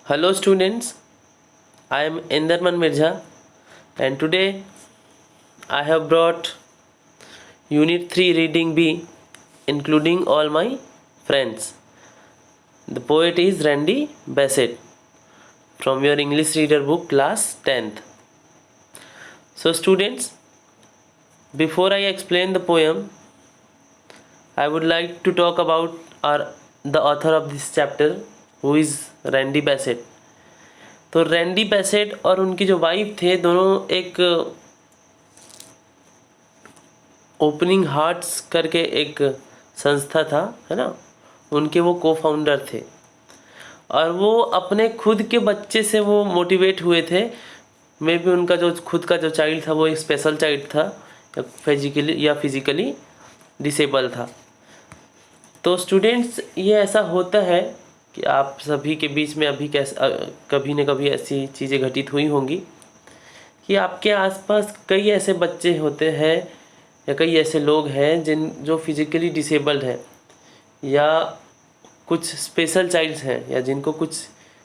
Hello students, I am Enderman Mirza and today I have brought Unit 3 Reading B including all my friends. The poet is Randy Bassett from your English reader book class 10th. So students, before I explain the poem, I would like to talk about the author of this chapter who is Randy Bassett. तो Randy Bassett और उनकी जो wife थे दोनों एक opening hearts करके एक संस्था था, है ना, उनके वो को फाउंडर थे और वो अपने खुद के बच्चे से वो मोटिवेट हुए थे। मे भी उनका जो खुद का जो चाइल्ड था वो एक स्पेशल चाइल्ड था या फिजिकली डिसेबल था। तो स्टूडेंट्स, ये ऐसा होता है कि आप सभी के बीच में अभी कभी न कभी ऐसी चीज़ें घटित हुई होंगी कि आपके आसपास कई ऐसे बच्चे होते हैं या कई ऐसे लोग हैं जो फिज़िकली डिसेबल्ड हैं या कुछ स्पेशल चाइल्ड्स हैं या जिनको कुछ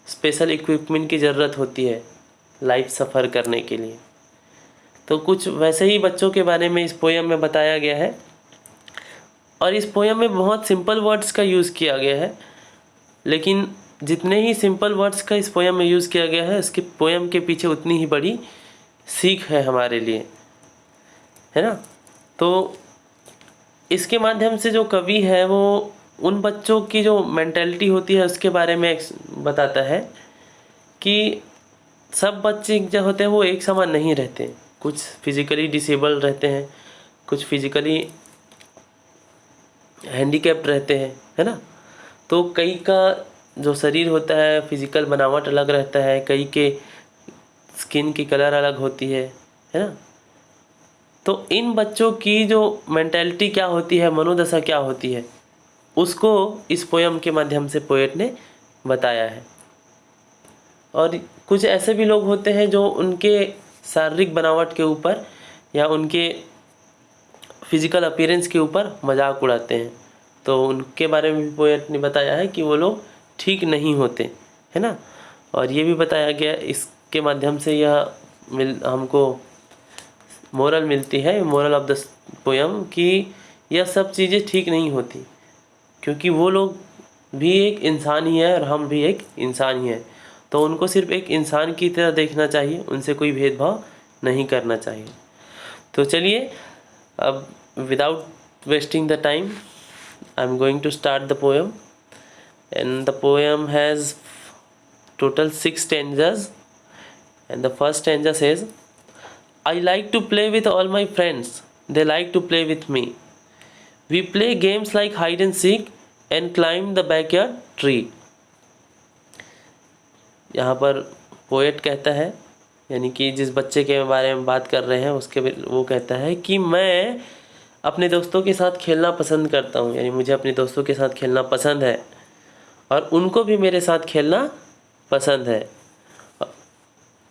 स्पेशल इक्विपमेंट की ज़रूरत होती है लाइफ सफ़र करने के लिए। तो कुछ वैसे ही बच्चों के बारे में इस पोयम में बताया गया है और इस पोयम में बहुत सिंपल वर्ड्स का यूज़ किया गया है, लेकिन जितने ही सिंपल वर्ड्स का इस पोयम में यूज़ किया गया है उसके पोयम के पीछे उतनी ही बड़ी सीख है हमारे लिए, है ना। तो इसके माध्यम से जो कवि है वो उन बच्चों की जो मेंटालिटी होती है उसके बारे में बताता है कि सब बच्चे जो होते हैं वो एक समान नहीं रहते। कुछ फिज़िकली डिसेबल रहते हैं, कुछ फिज़िकली हैंडीकैप्ड रहते हैं, है ना। तो कई का जो शरीर होता है फिज़िकल बनावट अलग रहता है, कई के स्किन की कलर अलग होती है ना। तो इन बच्चों की जो मेंटालिटी क्या होती है, मनोदशा क्या होती है, उसको इस पोयम के माध्यम से पोएट ने बताया है। और कुछ ऐसे भी लोग होते हैं जो उनके शारीरिक बनावट के ऊपर या उनके फिज़िकल अपीयरेंस के ऊपर मजाक उड़ाते हैं, तो उनके बारे में भी पोएट ने बताया है कि वो लोग ठीक नहीं होते, है ना। और ये भी बताया गया इसके माध्यम से यह हमको मोरल मिलती है, मोरल ऑफ द पोयम, कि यह सब चीज़ें ठीक नहीं होती क्योंकि वो लोग भी एक इंसान ही है और हम भी एक इंसान ही है। तो उनको सिर्फ एक इंसान की तरह देखना चाहिए, उनसे कोई भेदभाव नहीं करना चाहिए। तो चलिए अब without wasting the time I am going to start the poem and the poem has total 6 stanzas and the first stanza says, I like to play with all my friends, they like to play with me. We play games like hide and seek and climb the backyard tree. यहाँ पर poet कहता है, यानी कि जिस बच्चे के बारे में बात कर रहे हैं उसके वो कहता है कि मैं अपने दोस्तों के साथ खेलना पसंद करता हूँ, यानी मुझे अपने दोस्तों के साथ खेलना पसंद है और उनको भी मेरे साथ खेलना पसंद है।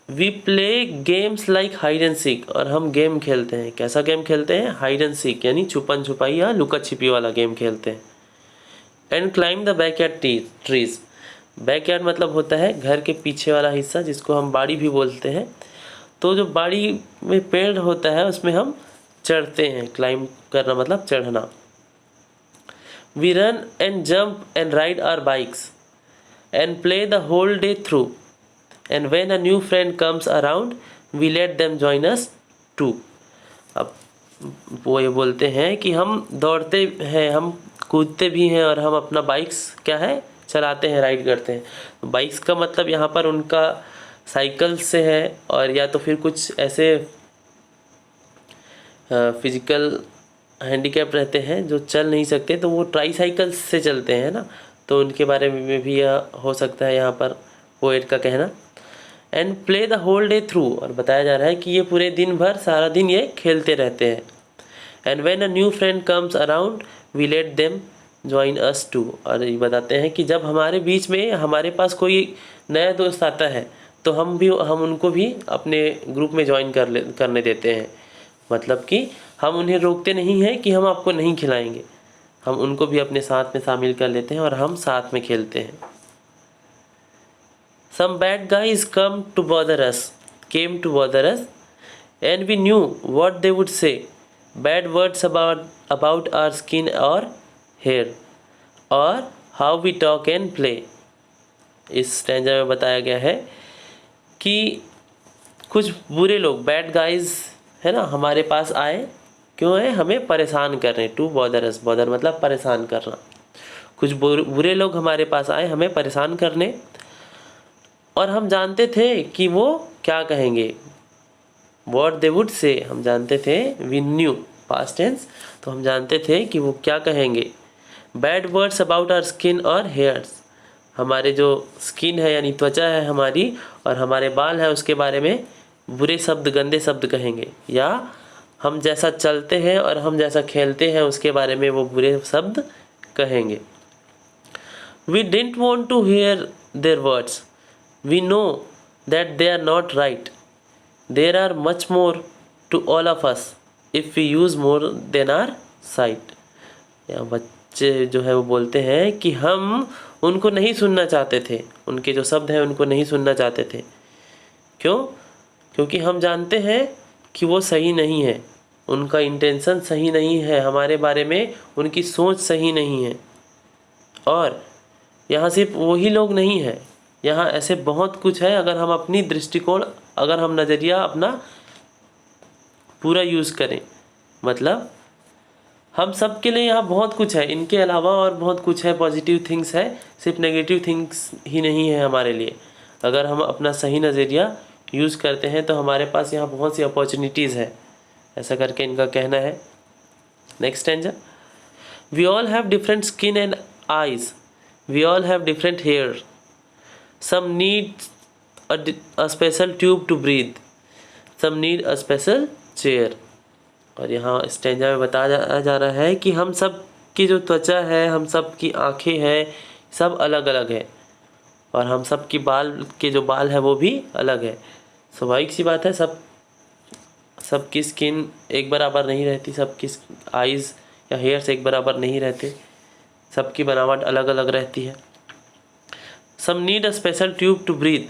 We play games like hide and seek, और हम गेम खेलते हैं। कैसा गेम खेलते हैं? हाइड एंड सीक, यानी छुपन छुपाई या लुका छिपी वाला गेम खेलते हैं। And climb the backyard trees, backyard मतलब होता है घर के पीछे वाला हिस्सा जिसको हम बाड़ी भी बोलते हैं। तो जो बाड़ी में पेड़ होता है उसमें हम चढ़ते हैं। क्लाइम करना मतलब चढ़ना। We run and jump and ride our bikes and play the whole day through. And when a new friend comes around, we let them join us too. अब वो ये बोलते हैं कि हम दौड़ते हैं, हम कूदते भी हैं और हम अपना बाइक्स क्या है चलाते हैं, राइड करते हैं। बाइक्स का मतलब यहाँ पर उनका साइकिल से है, और या तो फिर कुछ ऐसे फिजिकल हैंडीकैप रहते हैं जो चल नहीं सकते तो वो ट्राईसाइकिल से चलते हैं ना, तो उनके बारे में भी यह हो सकता है यहाँ पर पोएट का कहना। And play the whole day through, और बताया जा रहा है कि ये पूरे दिन भर सारा दिन ये खेलते रहते हैं। And when a new friend comes around we let them join us too, और ये बताते हैं कि जब हमारे बीच में हमारे पास कोई नया दोस्त आता है तो हम उनको भी अपने ग्रुप में ज्वाइन करने देते हैं। मतलब कि हम उन्हें रोकते नहीं हैं कि हम आपको नहीं खिलाएंगे, हम उनको भी अपने साथ में शामिल कर लेते हैं और हम साथ में खेलते हैं। Some bad guys came to bother us, and we knew what they would say. Bad words about our skin or hair, or how we talk and play. इस स्टैंजा में बताया गया है कि कुछ बुरे लोग, बैड गाइज है ना, हमारे पास आए, क्यों है, हमें परेशान करने। टू बॉदर अस, बॉदर मतलब परेशान करना। कुछ बुरे लोग हमारे पास आए हमें परेशान करने, और हम जानते थे कि वो क्या कहेंगे। वॉट दे वुड से, हम जानते थे। वी न्यू, पास्ट टेंस, तो हम जानते थे कि वो क्या कहेंगे। Bad words about our skin और हेयर्स, हमारे जो स्किन है यानी त्वचा है हमारी, और हमारे बाल है उसके बारे में बुरे शब्द, गंदे शब्द कहेंगे। या हम जैसा चलते हैं और हम जैसा खेलते हैं उसके बारे में वो बुरे शब्द कहेंगे। We didn't want to hear their words. We know that they are not right. There are much more to all of us if we use more than our sight. या बच्चे जो है वो बोलते हैं कि हम उनको नहीं सुनना चाहते थे, उनके जो शब्द हैं उनको नहीं सुनना चाहते थे। क्यों? क्योंकि हम जानते हैं कि वो सही नहीं है, उनका इंटेंशन सही नहीं है, हमारे बारे में उनकी सोच सही नहीं है। और यहाँ सिर्फ वही लोग नहीं हैं, यहाँ ऐसे बहुत कुछ है। अगर हम अपनी दृष्टिकोण, अगर हम नज़रिया अपना पूरा यूज़ करें, मतलब हम सब के लिए यहाँ बहुत कुछ है, इनके अलावा और बहुत कुछ है। पॉजिटिव थिंग्स है, सिर्फ नेगेटिव थिंग्स ही नहीं है हमारे लिए। अगर हम अपना सही नज़रिया यूज़ करते हैं तो हमारे पास यहाँ बहुत सी अपॉर्चुनिटीज़ है, ऐसा करके इनका कहना है। Next stanza. We all have different skin and eyes, we all have different hair, some need a special tube to breathe, some need a special chair। और यहाँ स्टैंजा में बताया जा रहा है कि हम सब की जो त्वचा है, हम सब की आँखें हैं, सब अलग अलग है, और हम सब की बाल के जो बाल है वो भी अलग है। स्वाभाविक सी बात है, सबकी स्किन एक बराबर नहीं रहती, सबकी आइज़ या हेयर्स एक बराबर नहीं रहते, सबकी बनावट अलग अलग रहती है। Some need a special tube to breathe,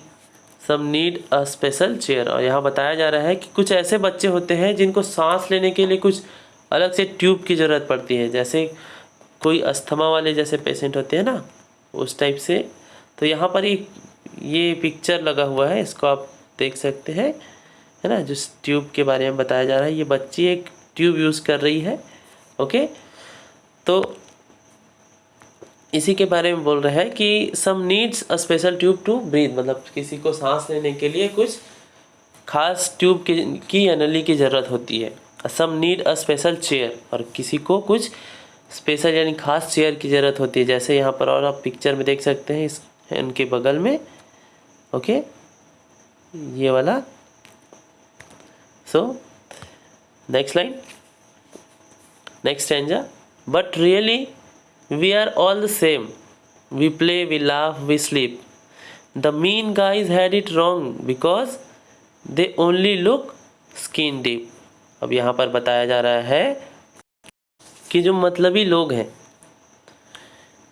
some need a special chair. और यहाँ बताया जा रहा है कि कुछ ऐसे बच्चे होते हैं जिनको सांस लेने के लिए कुछ अलग से ट्यूब की ज़रूरत पड़ती है, जैसे कोई अस्थमा वाले जैसे पेशेंट होते हैं ना, उस टाइप से। तो यहाँ पर ये पिक्चर लगा हुआ है, इसको आप देख सकते हैं, है ना, जिस ट्यूब के बारे में बताया जा रहा है। ये बच्ची एक ट्यूब यूज़ कर रही है। ओके, तो इसी के बारे में बोल रहा है कि some needs a special tube to breathe, मतलब किसी को सांस लेने के लिए कुछ खास ट्यूब की या नली की ज़रूरत होती है। Some need a special chair, और किसी को कुछ स्पेशल यानी खास चेयर की ज़रूरत होती है, जैसे यहाँ पर और आप पिक्चर में देख सकते हैं इनके बगल में। ओके, ये वाला। So next line, next stanza. But really we are all the same, we play, we laugh, we sleep. The mean guys had it wrong because they only look skin deep. अब यहाँ पर बताया जा रहा है कि जो मतलबी लोग हैं,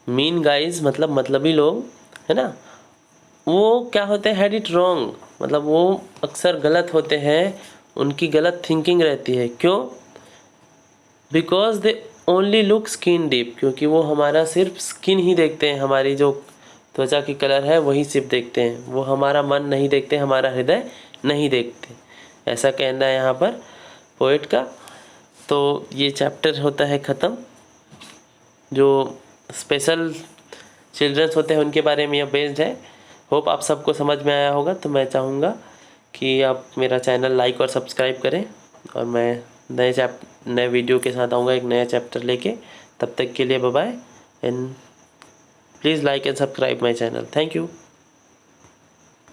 मीन गाइज मतलब मतलबी लोग, है ना, वो क्या होते हैं, हैड इट रॉन्ग, मतलब वो अक्सर गलत होते हैं, उनकी गलत थिंकिंग रहती है। क्यों? Because they only look skin deep, क्योंकि वो हमारा सिर्फ स्किन ही देखते हैं, हमारी जो त्वचा की कलर है वही सिर्फ देखते हैं, वो हमारा मन नहीं देखते, हमारा हृदय नहीं देखते, ऐसा कहना है यहाँ पर पोएट का। तो ये चैप्टर होता है ख़त्म। जो स्पेशल चिल्ड्रंस होते हैं उनके बारे में यह बेस्ड है। होप आप सबको समझ में आया होगा। तो मैं चाहूँगा कि आप मेरा चैनल लाइक और सब्सक्राइब करें, और मैं नए वीडियो के साथ आऊँगा एक नया चैप्टर लेके। तब तक के लिए bye bye, and please like and subscribe my channel. Thank you.